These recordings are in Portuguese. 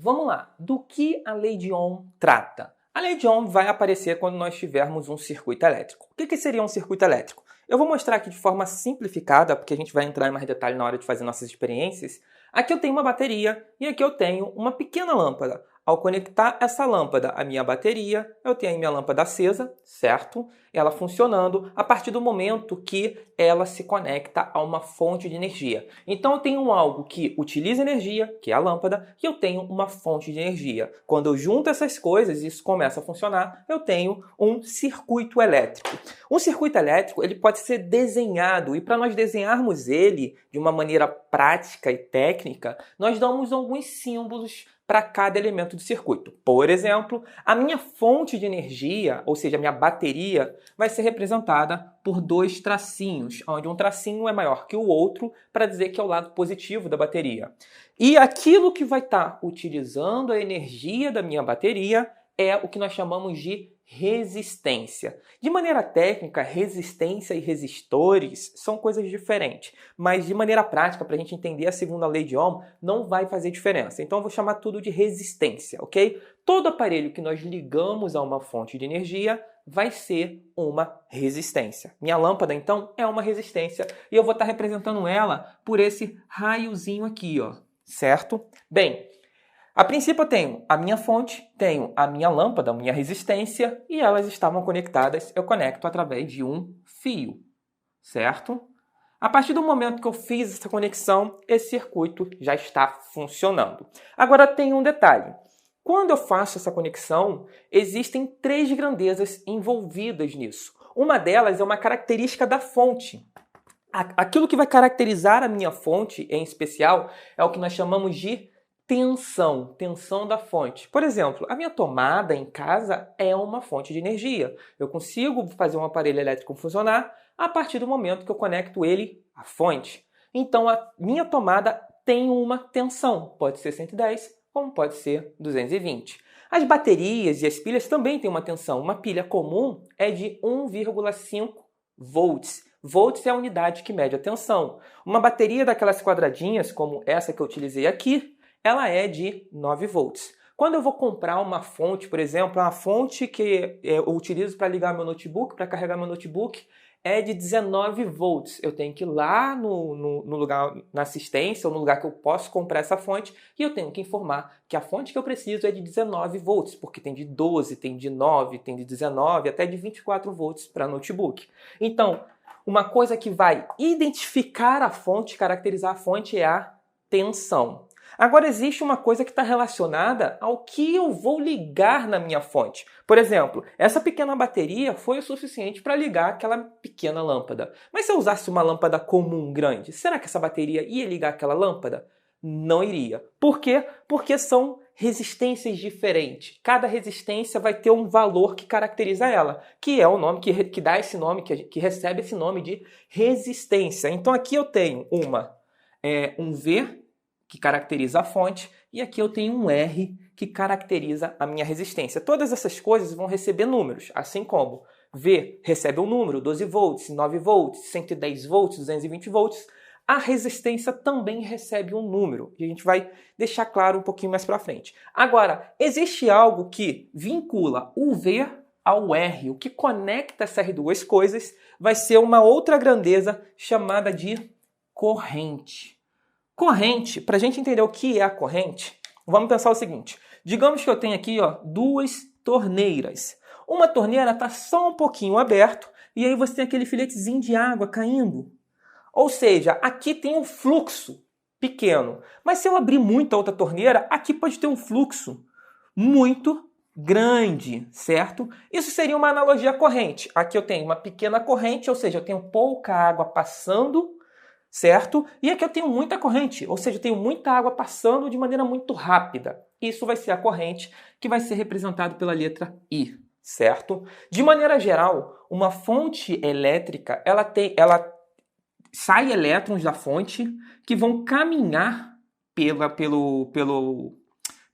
Vamos lá. Do que a lei de Ohm trata? A lei de Ohm vai aparecer quando nós tivermos um circuito elétrico. O que seria um circuito elétrico? Eu vou mostrar aqui de forma simplificada, porque a gente vai entrar em mais detalhe na hora de fazer nossas experiências. Aqui eu tenho uma bateria e aqui eu tenho uma pequena lâmpada. Ao conectar essa lâmpada à minha bateria, eu tenho a minha lâmpada acesa, certo? Ela funcionando a partir do momento que ela se conecta a uma fonte de energia. Então eu tenho algo que utiliza energia, que é a lâmpada, e eu tenho uma fonte de energia. Quando eu junto essas coisas e isso começa a funcionar, eu tenho um circuito elétrico. Um circuito elétrico ele pode ser desenhado, e para nós desenharmos ele de uma maneira prática e técnica, nós damos alguns símbolos para cada elemento do circuito. Por exemplo, a minha fonte de energia, ou seja, a minha bateria, vai ser representada por dois tracinhos, onde um tracinho é maior que o outro para dizer que é o lado positivo da bateria. E aquilo que vai estar utilizando a energia da minha bateria é o que nós chamamos de resistência. De maneira técnica, resistência e resistores são coisas diferentes, mas de maneira prática, para a gente entender a segunda lei de Ohm, não vai fazer diferença. Então eu vou chamar tudo de resistência, ok? Todo aparelho que nós ligamos a uma fonte de energia vai ser uma resistência. Minha lâmpada, então, é uma resistência e eu vou estar representando ela por esse raiozinho aqui, ó, certo? Bem, a princípio eu tenho a minha fonte, tenho a minha lâmpada, a minha resistência, e elas estavam conectadas, eu conecto através de um fio, certo? A partir do momento que eu fiz essa conexão, esse circuito já está funcionando. Agora tem um detalhe. Quando eu faço essa conexão, existem três grandezas envolvidas nisso. Uma delas é uma característica da fonte. Aquilo que vai caracterizar a minha fonte, em especial, é o que nós chamamos de tensão da fonte. Por exemplo, a minha tomada em casa é uma fonte de energia. Eu consigo fazer um aparelho elétrico funcionar a partir do momento que eu conecto ele à fonte. Então, a minha tomada tem uma tensão. Pode ser 110, como pode ser 220. As baterias e as pilhas também têm uma tensão. Uma pilha comum é de 1,5 volts. Volts é a unidade que mede a tensão. Uma bateria daquelas quadradinhas, como essa que eu utilizei aqui, ela é de 9 volts. Quando eu vou comprar uma fonte, por exemplo, uma fonte que eu utilizo para ligar meu notebook, para carregar meu notebook, é de 19 volts. Eu tenho que ir lá no lugar, na assistência, ou no lugar que eu posso comprar essa fonte, e eu tenho que informar que a fonte que eu preciso é de 19 volts, porque tem de 12, tem de 9, tem de 19, até de 24 volts para notebook. Então, uma coisa que vai identificar a fonte, caracterizar a fonte, é a tensão. Agora, existe uma coisa que está relacionada ao que eu vou ligar na minha fonte. Por exemplo, essa pequena bateria foi o suficiente para ligar aquela pequena lâmpada. Mas se eu usasse uma lâmpada comum grande, será que essa bateria ia ligar aquela lâmpada? Não iria. Por quê? Porque são resistências diferentes. Cada resistência vai ter um valor que caracteriza ela, que é o nome que dá esse nome, que recebe esse nome de resistência. Então aqui eu tenho um V, que caracteriza a fonte, e aqui eu tenho um R, que caracteriza a minha resistência. Todas essas coisas vão receber números, assim como V recebe um número, 12 volts, 9 volts, 110 volts, 220 volts, a resistência também recebe um número, e a gente vai deixar claro um pouquinho mais para frente. Agora, existe algo que vincula o V ao R, o que conecta essas duas coisas vai ser uma outra grandeza chamada de corrente. Corrente, para a gente entender o que é a corrente, vamos pensar o seguinte. Digamos que eu tenho aqui duas torneiras. Uma torneira está só um pouquinho aberto e aí você tem aquele filetezinho de água caindo. Ou seja, aqui tem um fluxo pequeno. Mas se eu abrir muito a outra torneira, aqui pode ter um fluxo muito grande, certo? Isso seria uma analogia à corrente. Aqui eu tenho uma pequena corrente, ou seja, eu tenho pouca água passando, certo? E aqui eu tenho muita corrente, ou seja, eu tenho muita água passando de maneira muito rápida. Isso vai ser a corrente, que vai ser representada pela letra I, certo? De maneira geral, uma fonte elétrica, ela sai elétrons da fonte que vão caminhar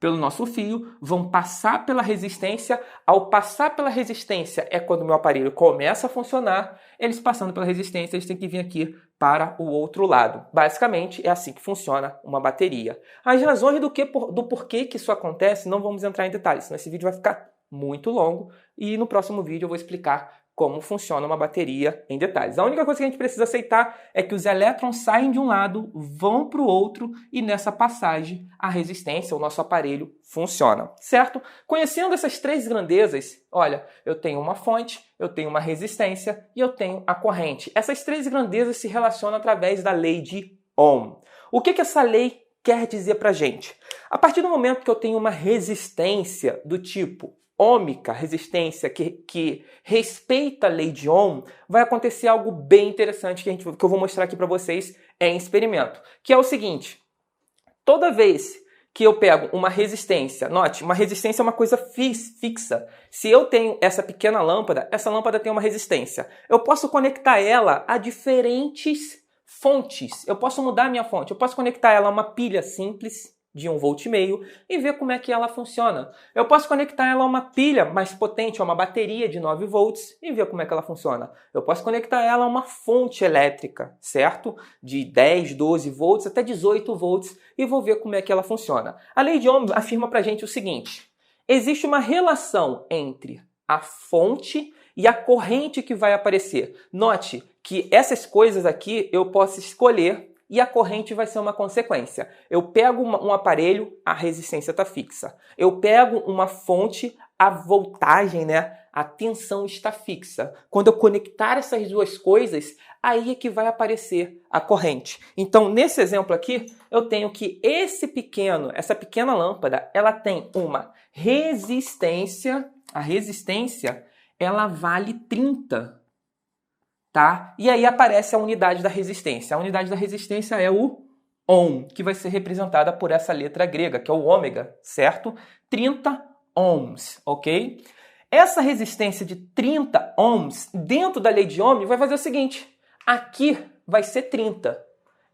pelo nosso fio, vão passar pela resistência. Ao passar pela resistência é quando o meu aparelho começa a funcionar. Eles passando pela resistência, eles têm que vir aqui para o outro lado. Basicamente, é assim que funciona uma bateria. As razões do porquê que isso acontece, não vamos entrar em detalhes, senão esse vídeo vai ficar muito longo. E no próximo vídeo eu vou explicar como funciona uma bateria em detalhes. A única coisa que a gente precisa aceitar é que os elétrons saem de um lado, vão para o outro e nessa passagem a resistência, o nosso aparelho, funciona, certo? Conhecendo essas três grandezas, olha, eu tenho uma fonte, eu tenho uma resistência e eu tenho a corrente. Essas três grandezas se relacionam através da lei de Ohm. O que essa lei quer dizer para a gente? A partir do momento que eu tenho uma resistência do tipo ômica, resistência que respeita a lei de Ohm, vai acontecer algo bem interessante que eu vou mostrar aqui para vocês em experimento, que é o seguinte: toda vez que eu pego uma resistência, note, uma resistência é uma coisa fixa. Se eu tenho essa pequena lâmpada, essa lâmpada tem uma resistência. Eu posso conectar ela a diferentes fontes. Eu posso mudar a minha fonte. Eu posso conectar ela a uma pilha simples de 1,5 volts e ver como é que ela funciona. Eu posso conectar ela a uma pilha mais potente, a uma bateria de 9 volts e ver como é que ela funciona. Eu posso conectar ela a uma fonte elétrica, certo? De 10, 12 volts até 18 volts e vou ver como é que ela funciona. A lei de Ohm afirma pra gente o seguinte: existe uma relação entre a fonte e a corrente que vai aparecer. Note que essas coisas aqui eu posso escolher e a corrente vai ser uma consequência. Eu pego um aparelho, a resistência está fixa. Eu pego uma fonte, a voltagem, a tensão está fixa. Quando eu conectar essas duas coisas, aí é que vai aparecer a corrente. Então, nesse exemplo aqui, eu tenho que essa pequena lâmpada, ela tem uma resistência. A resistência, ela vale 30. Tá? E aí aparece a unidade da resistência. A unidade da resistência é o Ohm, que vai ser representada por essa letra grega, que é o ômega, certo? 30 ohms, ok? Essa resistência de 30 ohms, dentro da lei de Ohm, vai fazer o seguinte: aqui vai ser 30.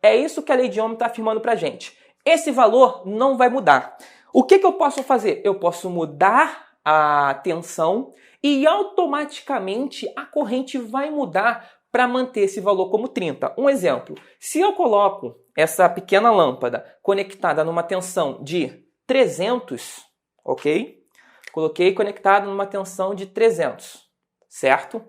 É isso que a lei de Ohm está afirmando para a gente. Esse valor não vai mudar. O que eu posso fazer? Eu posso mudar a tensão e automaticamente a corrente vai mudar para manter esse valor como 30. Um exemplo: se eu coloco essa pequena lâmpada conectada numa tensão de 300, ok? Coloquei conectado numa tensão de 300, certo?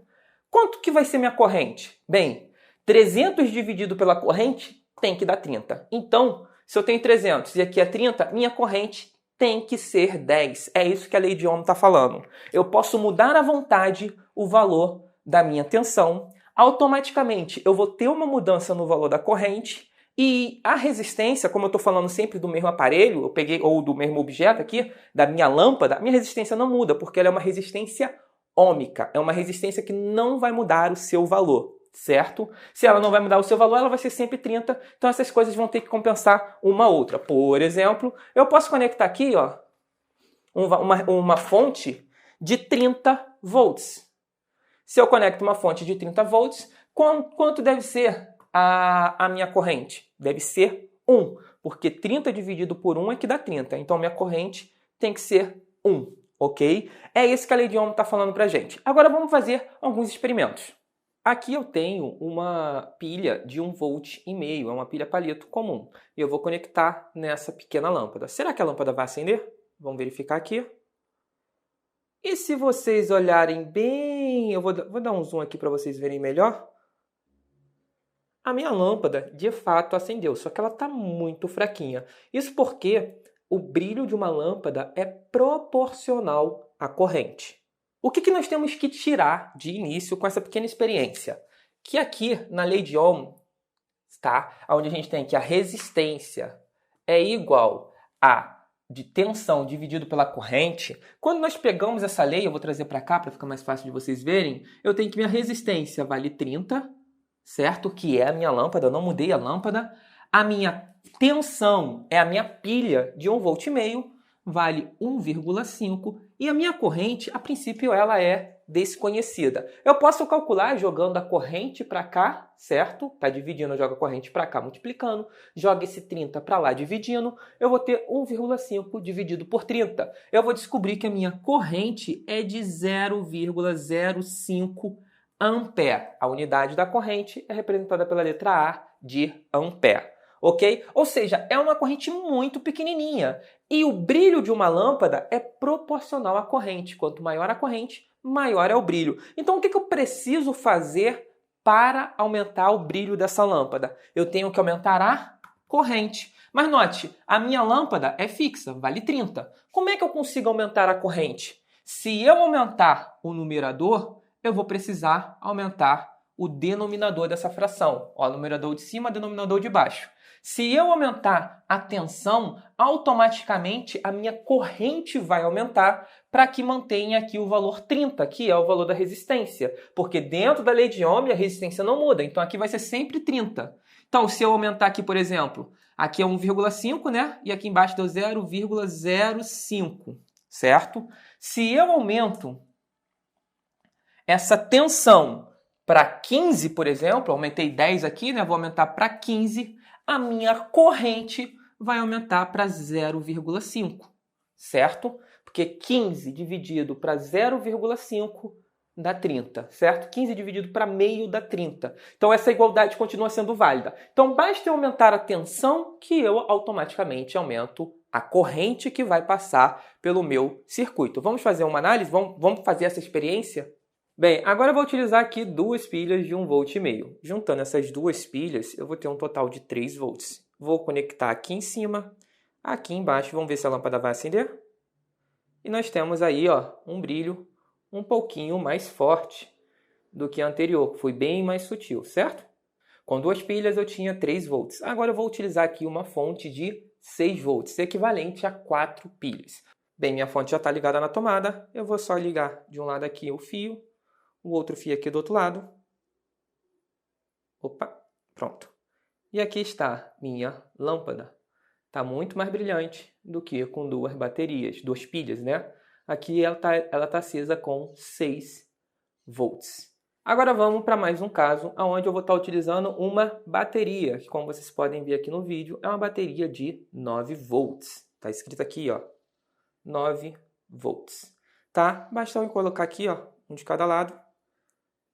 Quanto que vai ser minha corrente? Bem, 300 dividido pela corrente tem que dar 30. Então, se eu tenho 300 e aqui é 30, minha corrente tem que ser 10. É isso que a lei de Ohm está falando. Eu posso mudar à vontade o valor da minha tensão. Automaticamente eu vou ter uma mudança no valor da corrente e a resistência, como eu estou falando sempre do mesmo aparelho, eu peguei, ou do mesmo objeto aqui, da minha lâmpada, a minha resistência não muda, porque ela é uma resistência ômica. É uma resistência que não vai mudar o seu valor, certo? Se ela não vai mudar o seu valor, ela vai ser sempre 30, então essas coisas vão ter que compensar uma outra. Por exemplo, eu posso conectar aqui uma fonte de 30 volts. Se eu conecto uma fonte de 30 volts, quanto deve ser a minha corrente? Deve ser 1, porque 30 dividido por 1 é que dá 30. Então, minha corrente tem que ser 1, ok? É isso que a lei de Ohm está falando para a gente. Agora, vamos fazer alguns experimentos. Aqui eu tenho uma pilha de 1,5 volts, é uma pilha palito comum. E eu vou conectar nessa pequena lâmpada. Será que a lâmpada vai acender? Vamos verificar aqui. E se vocês olharem bem, eu vou dar um zoom aqui para vocês verem melhor. A minha lâmpada, de fato, acendeu, só que ela está muito fraquinha. Isso porque o brilho de uma lâmpada é proporcional à corrente. O que nós temos que tirar de início com essa pequena experiência? Que aqui, na lei de Ohm, tá? Onde a gente tem que a resistência é igual a de tensão dividido pela corrente. Quando nós pegamos essa lei, eu vou trazer para cá para ficar mais fácil de vocês verem, eu tenho que minha resistência vale 30, certo? Que é a minha lâmpada, eu não mudei a lâmpada. A minha tensão é a minha pilha de 1,5 volts, vale 1,5, e a minha corrente, a princípio, ela é desconhecida. Eu posso calcular jogando a corrente para cá, certo? Tá dividindo, eu jogo a corrente para cá, multiplicando. Joga esse 30 para lá, dividindo. Eu vou ter 1,5 dividido por 30. Eu vou descobrir que a minha corrente é de 0,05 ampere. A unidade da corrente é representada pela letra A de ampere. Ok? Ou seja, é uma corrente muito pequenininha. E o brilho de uma lâmpada é proporcional à corrente. Quanto maior a corrente, maior é o brilho. Então, o que eu preciso fazer para aumentar o brilho dessa lâmpada? Eu tenho que aumentar a corrente. Mas note, a minha lâmpada é fixa, vale 30. Como é que eu consigo aumentar a corrente? Se eu aumentar o numerador, eu vou precisar aumentar o denominador dessa fração. Ó, numerador de cima, denominador de baixo. Se eu aumentar a tensão, automaticamente a minha corrente vai aumentar para que mantenha aqui o valor 30, que é o valor da resistência. Porque dentro da lei de Ohm a resistência não muda, então aqui vai ser sempre 30. Então, se eu aumentar aqui, por exemplo, aqui é 1,5, né? E aqui embaixo deu 0,05, certo? Se eu aumento essa tensão para 15, por exemplo, aumentei 10 aqui, né? Vou aumentar para 15, a minha corrente vai aumentar para 0,5, certo? Porque 15 dividido para 0,5 dá 30, certo? 15 dividido para meio dá 30. Então, essa igualdade continua sendo válida. Então, basta eu aumentar a tensão que eu automaticamente aumento a corrente que vai passar pelo meu circuito. Vamos fazer uma análise? Vamos fazer essa experiência? Bem, agora eu vou utilizar aqui duas pilhas de 1,5 V. Juntando essas duas pilhas, eu vou ter um total de 3 volts. Vou conectar aqui em cima, aqui embaixo, vamos ver se a lâmpada vai acender. E nós temos aí, ó, um brilho um pouquinho mais forte do que a anterior, que foi bem mais sutil, certo? Com duas pilhas eu tinha 3 volts. Agora eu vou utilizar aqui uma fonte de 6 volts, equivalente a 4 pilhas. Bem, minha fonte já está ligada na tomada, eu vou só ligar de um lado aqui o fio, o outro fio aqui do outro lado. Opa, pronto. E aqui está minha lâmpada. Está muito mais brilhante do que com duas baterias, duas pilhas, né? Aqui ela tá acesa com 6 volts. Agora vamos para mais um caso, onde eu vou estar utilizando uma bateria, que como vocês podem ver aqui no vídeo, é uma bateria de 9 volts. Está escrito aqui, ó, 9 volts. Tá? Basta eu colocar aqui, ó, um de cada lado.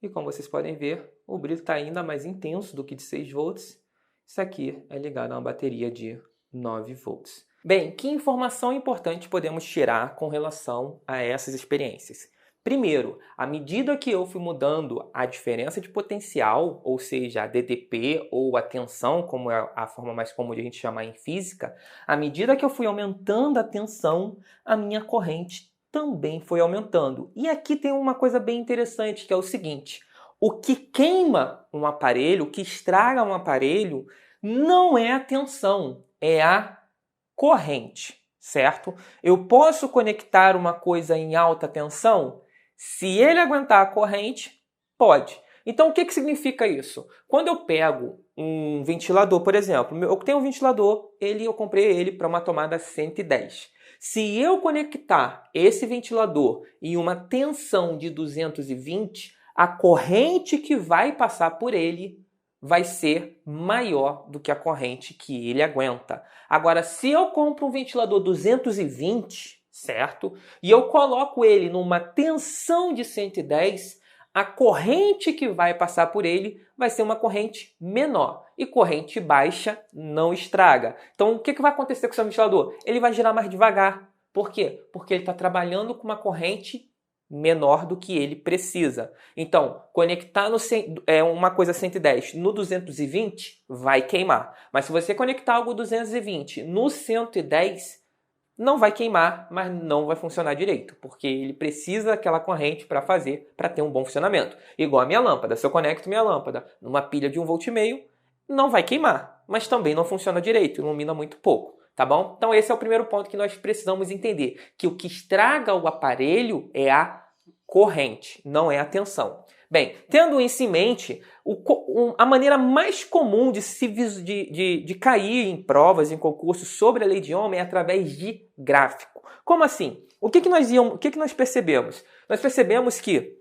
E como vocês podem ver, o brilho está ainda mais intenso do que de 6 volts. Isso aqui é ligado a uma bateria de 9 volts. Bem, que informação importante podemos tirar com relação a essas experiências? Primeiro, à medida que eu fui mudando a diferença de potencial, ou seja, a DDP ou a tensão, como é a forma mais comum de a gente chamar em física, à medida que eu fui aumentando a tensão, a minha corrente também foi aumentando. E aqui tem uma coisa bem interessante, que é o seguinte: o que queima um aparelho, o que estraga um aparelho, não é a tensão, é a corrente, certo? Eu posso conectar uma coisa em alta tensão? Se ele aguentar a corrente, pode. Então, o que significa isso? Quando eu pego um ventilador, por exemplo, eu tenho um ventilador, eu comprei ele para uma tomada 110. Se eu conectar esse ventilador em uma tensão de 220, a corrente que vai passar por ele vai ser maior do que a corrente que ele aguenta. Agora, se eu compro um ventilador 220, certo? E eu coloco ele numa tensão de 110, a corrente que vai passar por ele vai ser uma corrente menor. E corrente baixa não estraga. Então, o que vai acontecer com o seu ventilador? Ele vai girar mais devagar. Por quê? Porque ele está trabalhando com uma corrente menor do que ele precisa. Então, conectar uma coisa 110 no 220 vai queimar. Mas se você conectar algo 220 no 110, não vai queimar, mas não vai funcionar direito, porque ele precisa daquela corrente para ter um bom funcionamento. Igual a minha lâmpada. Se eu conecto minha lâmpada numa pilha de 1,5 V, não vai queimar, mas também não funciona direito, ilumina muito pouco. Tá bom? Então esse é o primeiro ponto que nós precisamos entender, que o que estraga o aparelho é a corrente, não é a tensão. Bem, tendo isso em mente, a maneira mais comum de cair em provas, em concursos sobre a lei de Ohm é através de gráfico. Como assim? O que nós percebemos? Nós percebemos que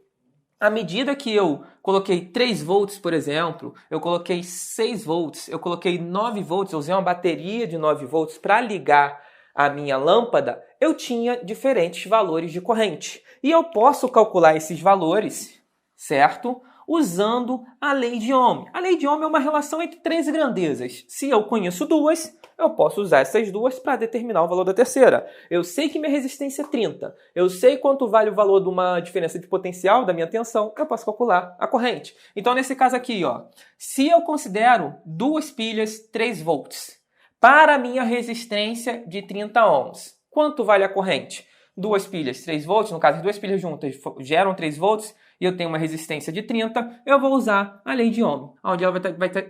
À medida que eu coloquei 3 volts, por exemplo, eu coloquei 6 volts, eu coloquei 9 volts, eu usei uma bateria de 9 volts para ligar a minha lâmpada, eu tinha diferentes valores de corrente. E eu posso calcular esses valores, certo? Usando a lei de Ohm. A lei de Ohm é uma relação entre 3 grandezas. Se eu conheço duas, eu posso usar essas duas para determinar o valor da terceira. Eu sei que minha resistência é 30. Eu sei quanto vale o valor de uma diferença de potencial da minha tensão. Eu posso calcular a corrente. Então, nesse caso aqui, ó, se eu considero duas pilhas 3 volts para a minha resistência de 30 ohms, quanto vale a corrente? Duas pilhas 3 volts, no caso, as duas pilhas juntas geram 3 volts, e eu tenho uma resistência de 30, eu vou usar a lei de Ohm, onde ela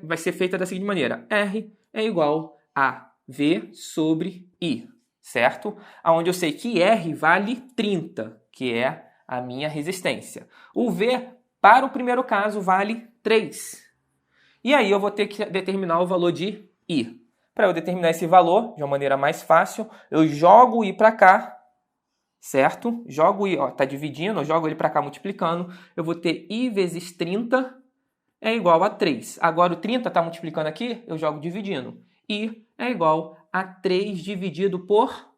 vai ser feita da seguinte maneira. R é igual a V sobre I, certo? Onde eu sei que R vale 30, que é a minha resistência. O V, para o primeiro caso, vale 3. E aí eu vou ter que determinar o valor de I. Para eu determinar esse valor de uma maneira mais fácil, eu jogo o I para cá, certo? Jogo I, ó, tá dividindo, eu jogo ele para cá multiplicando, eu vou ter I vezes 30 é igual a 3. Agora o 30 está multiplicando aqui, eu jogo dividindo. I é igual a 3 dividido por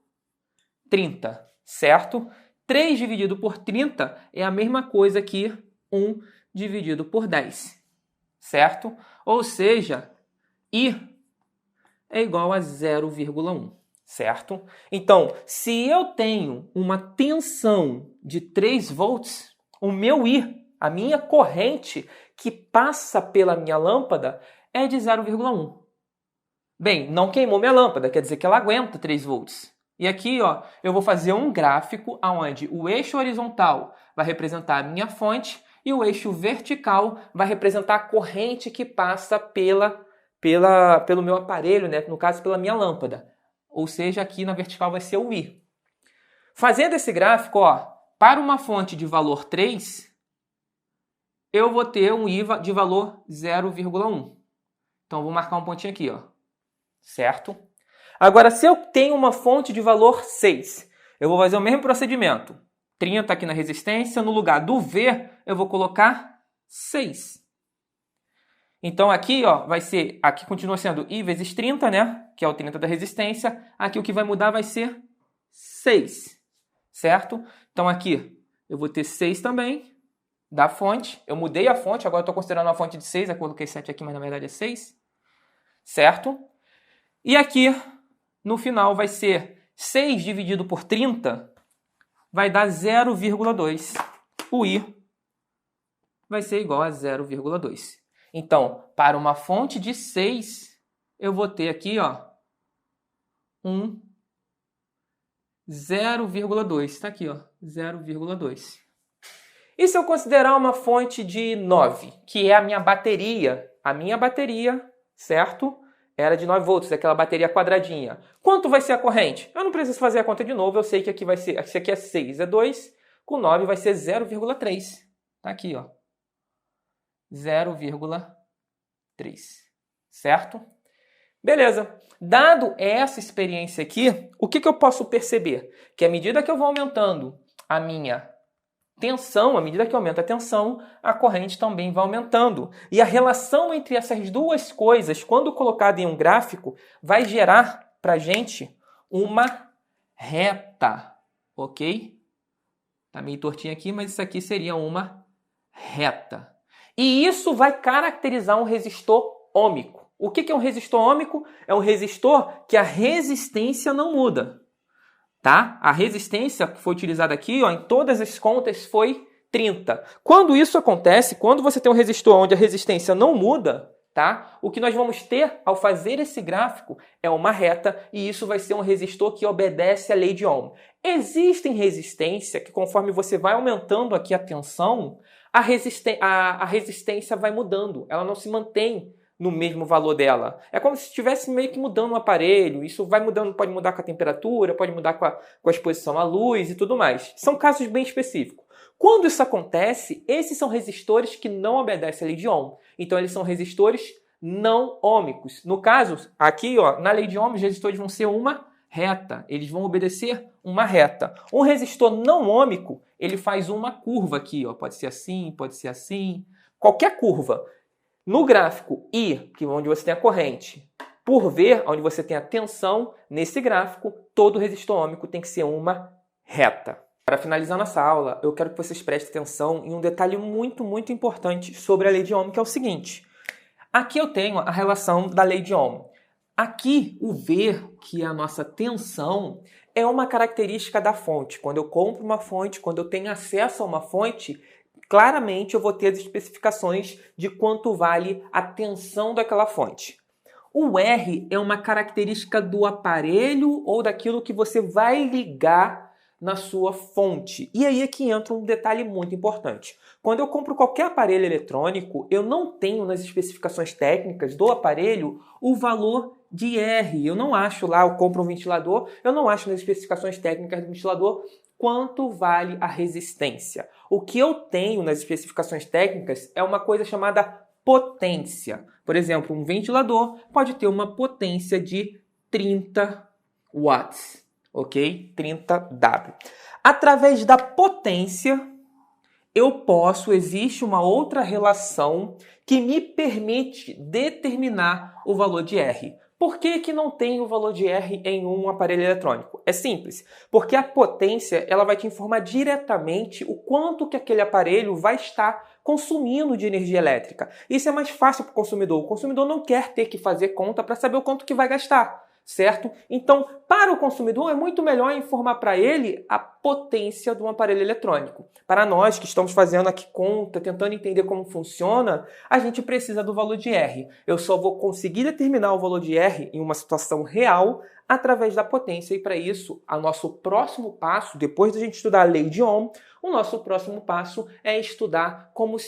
30, certo? 3 dividido por 30 é a mesma coisa que 1 dividido por 10, certo? Ou seja, I é igual a 0,1. Certo? Então, se eu tenho uma tensão de 3 volts, o meu I, a minha corrente que passa pela minha lâmpada é de 0,1. Bem, não queimou minha lâmpada, quer dizer que ela aguenta 3 volts. E aqui, ó, eu vou fazer um gráfico onde o eixo horizontal vai representar a minha fonte e o eixo vertical vai representar a corrente que passa pelo meu aparelho, né? No caso, pela minha lâmpada. Ou seja, aqui na vertical vai ser o I. Fazendo esse gráfico, ó, para uma fonte de valor 3, eu vou ter um I de valor 0,1. Então, eu vou marcar um pontinho aqui, ó. Certo? Agora, se eu tenho uma fonte de valor 6, eu vou fazer o mesmo procedimento. 30 aqui na resistência, no lugar do V, eu vou colocar 6. Então aqui, ó, vai ser, aqui continua sendo I vezes 30, né? Que é o 30 da resistência. Aqui o que vai mudar vai ser 6, certo? Então aqui eu vou ter 6 também da fonte. Eu mudei a fonte, agora eu estou considerando uma fonte de 6. Eu coloquei 7 aqui, mas na verdade é 6, certo? E aqui, no final, vai ser 6 dividido por 30, vai dar 0,2. O I vai ser igual a 0,2. Então, para uma fonte de 6, eu vou ter aqui, ó, um 0,2. Está aqui, ó, 0,2. E se eu considerar uma fonte de 9, que é a minha bateria? A minha bateria, certo? Era de 9 volts, aquela bateria quadradinha. Quanto vai ser a corrente? Eu não preciso fazer a conta de novo, eu sei que aqui vai ser, esse aqui é 6, é 2, com 9 vai ser 0,3. Tá aqui, ó. 0,3, certo? Beleza. Dado essa experiência aqui, o que eu posso perceber? Que à medida que eu vou aumentando a minha tensão, à medida que aumenta a tensão, a corrente também vai aumentando. E a relação entre essas duas coisas, quando colocada em um gráfico, vai gerar para a gente uma reta, ok? Tá meio tortinho aqui, mas isso aqui seria uma reta. E isso vai caracterizar um resistor ôhmico. O que é um resistor ôhmico? É um resistor que a resistência não muda. Tá? A resistência que foi utilizada aqui, ó, em todas as contas, foi 30. Quando isso acontece, quando você tem um resistor onde a resistência não muda, tá? O que nós vamos ter ao fazer esse gráfico é uma reta, e isso vai ser um resistor que obedece à lei de Ohm. Existem resistência que, conforme você vai aumentando aqui a tensão, a resistência vai mudando, ela não se mantém no mesmo valor dela. É como se estivesse meio que mudando o aparelho, isso vai mudando, pode mudar com a temperatura, pode mudar com a exposição à luz e tudo mais. São casos bem específicos. Quando isso acontece, esses são resistores que não obedecem à lei de Ohm. Então eles são resistores não ôhmicos. No caso, aqui, ó, na lei de Ohm, os resistores vão ser uma reta, eles vão obedecer uma reta. Um resistor não ôhmico, ele faz uma curva aqui, ó, pode ser assim, qualquer curva. No gráfico I, que é onde você tem a corrente, por V, onde você tem a tensão, nesse gráfico, todo resistor ôhmico tem que ser uma reta. Para finalizar nossa aula, eu quero que vocês prestem atenção em um detalhe muito, muito importante sobre a lei de Ohm, que é o seguinte. Aqui eu tenho a relação da lei de Ohm. Aqui, o V, que é a nossa tensão, é uma característica da fonte. Quando eu compro uma fonte, quando eu tenho acesso a uma fonte, claramente eu vou ter as especificações de quanto vale a tensão daquela fonte. O R é uma característica do aparelho ou daquilo que você vai ligar na sua fonte. E aí é que entra um detalhe muito importante. Quando eu compro qualquer aparelho eletrônico, eu não tenho nas especificações técnicas do aparelho o valor de R. Eu não acho lá, eu compro um ventilador, eu não acho nas especificações técnicas do ventilador quanto vale a resistência. O que eu tenho nas especificações técnicas é uma coisa chamada potência. Por exemplo, um ventilador pode ter uma potência de 30 watts, ok? 30 W. Através da potência, existe uma outra relação que me permite determinar o valor de R. Por que não tem o valor de R em um aparelho eletrônico? É simples, porque a potência ela vai te informar diretamente o quanto que aquele aparelho vai estar consumindo de energia elétrica. Isso é mais fácil para o consumidor. O consumidor não quer ter que fazer conta para saber o quanto que vai gastar, certo? Então, para o consumidor, é muito melhor informar para ele a potência de um aparelho eletrônico. Para nós que estamos fazendo aqui conta, tentando entender como funciona, a gente precisa do valor de R. Eu só vou conseguir determinar o valor de R em uma situação real através da potência. E para isso, o nosso próximo passo, depois da gente estudar a lei de Ohm, o nosso próximo passo é estudar como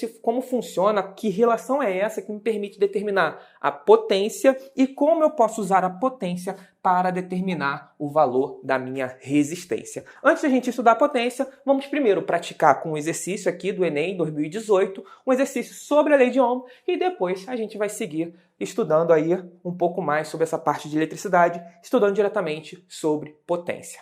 funciona, que relação é essa que me permite determinar a potência e como eu posso usar a potência para determinar o valor da minha resistência. Antes da gente estudar a potência, vamos primeiro praticar com um exercício aqui do Enem 2018, um exercício sobre a lei de Ohm, e depois a gente vai seguir estudando aí um pouco mais sobre essa parte de eletricidade, estudando diretamente sobre potência.